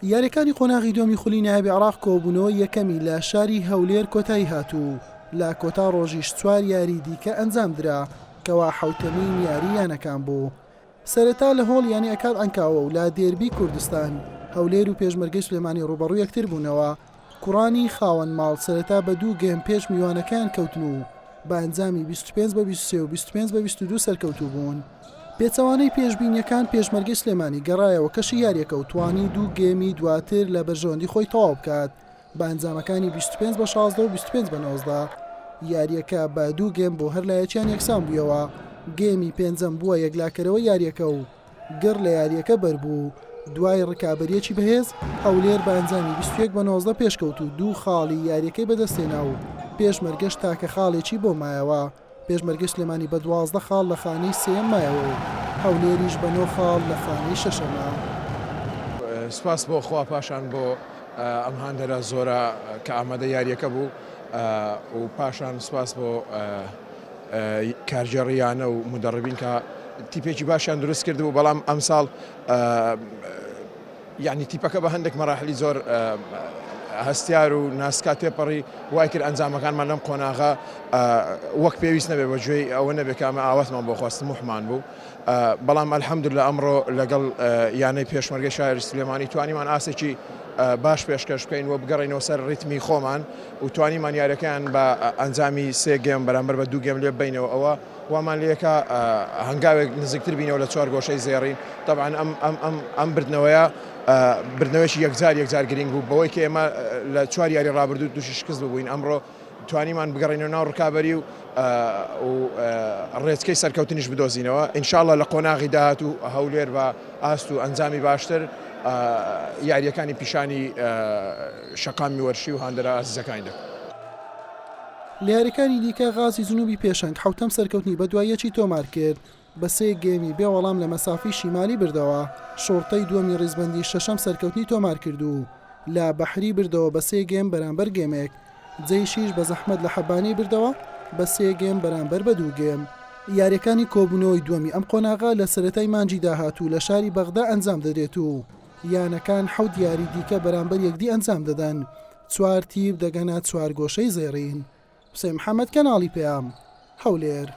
یاریەکانی قۆناغی دووەمی خولی نایبی عێراق کۆبوونەوە یەکەمی لە شاری هەولێر کۆتایی هاتوو لە کۆتا ڕۆژیش چوار یاری دیکە ئەنجام درا کەوا حوتەمین یاری یانەکان بوو. سەرەتا لە هۆڵ یانی ئەکاد ئەنکاوە و لا دێربی کوردستان هەولێر و پێشمەرگەی سلێمانی ڕوبەڕوو یەکتر بوونەوە. کوڕانی خاوەن ماڵ سەرەتا بە 2 گێم پێش میوانەکان کەوتن و بە ئەنجامی 25-23 و 25-22 سەرکەوتوو بوون. پێچەوانەی پێشبینیەکان پێشمەرگەی سلێمانی گەڕایەوە کەشی یاریەکە و توانی 2 گێمی دواتر لە بەرژەوەندی خۆی تەواو بکات بە ئەنجامەکانی 25-16 و 25-19. یاریەکە بە 2 گێم بۆ هەر لایەکیان یەکسان بوویەوە. گێمی پێنجەم بووە یەکلاکەرەوە یاریەکە و گڕ لە یاریەکە بەربوو. دوای ڕکابەریەکی بەهێز هەولێر بە ئەنجامی 21-19 پێشکەوت و 2 خاڵی یاریەکەی بەدەستێنا و پێشمەرگەش تاکە خاڵێکی بۆ مایەوە. پێشمەرگەی سلێمانی بە 12 خاڵ لە خانەی سێم مایەوە و هەولێریش بە 9 خاڵ لە خانەی شەشەمە. سپاس بۆ خوا پاشان بۆ ئەم هاندەرە زۆرە کە ئامادە یاریەکە بوو و پاشان سپاس بۆ کارژێڕیانە و مدەڕبین کە تیپێکی باشیان دروست کردبوو. بەڵام ئەم ساڵ یعنی تیپەکە بە هەندێک مەراحلی زۆر هەستیار و ناسکا تێپەڕی وای کرد ئەنجامەکانمان لەم قۆناغا وەک پێویست نەبێ بەگوێی ئەوە نەبێت کامە ئاواتمان بۆ خواستم وحمان بوو. بەڵام ئەلحەمدولillah ئەمڕۆ لەگەڵ یانەی پێشمەرگەی شاری سلێمانی توانیمان ئاسێکی باش پێشکەش بکەین و بگەڕینەوە سەر ڕیتمی خۆمان و توانیمان یاریەکەیان بە ئەنجامی 3 گێم بەرامبەر بە 2 گێم لێ بینەوە. ئەوە وامان لەکە هەنگاوێک نزیکتر بینەوە لە 4 گۆشەی زێڕین. طبعاً ئەم بردنەوەیە بردنەوەیکی یەکجار گرنگ بوو بەوەی کە ئێمە لە 4 یاری ڕابردوو دووشی شکست ببووین. ئەمڕۆ توانیمان بگەڕینەوە ناو ڕکابەری و ڕێچکەی سەرکەوتنیش بدۆزینەوە. ئینشاءالله لە قۆناغی داهات و هەولێر بە ئاست و ئەنجامی باشتر یاریەکانی پیشانی شەقامی وەرشی و هاندەرە ئازیزەکانی دەکەن. لە یاریەکانی دیکە غازی جنوبی پێشەنگ حوتەم سەرکەوتنی بە دوایەکی تۆمار کرد بە 3 گێمی بێ وەڵام لە مەسافی شیمالی بردەوە. شۆرتەی دووەمی ڕیزبەندی شەشەم سەرکەوتنی تۆمار کرد و لە بەحری بردەوە بە 3 گێم بەرامبەر گێمێک. جەیشیش بە زەحمەت لە حەبانی بردەوە بە 3 گێم بەرامبەر بە 2 گێم. یاریەکانی کۆبوونەوەی دووەمی ئەم قۆناغا لە سەرەتای مانجی داهاتوو لە شاری بەغدا ئەنجام دەدرێت و یانەکان 7 یاری دیکە بەرامبەر یەکدی ئەنجام دەدەن. 4 تیپ دەگەنە 4 گۆشەی زێڕین. حوسێن محەممەد کەناڵی پێام هەولێر.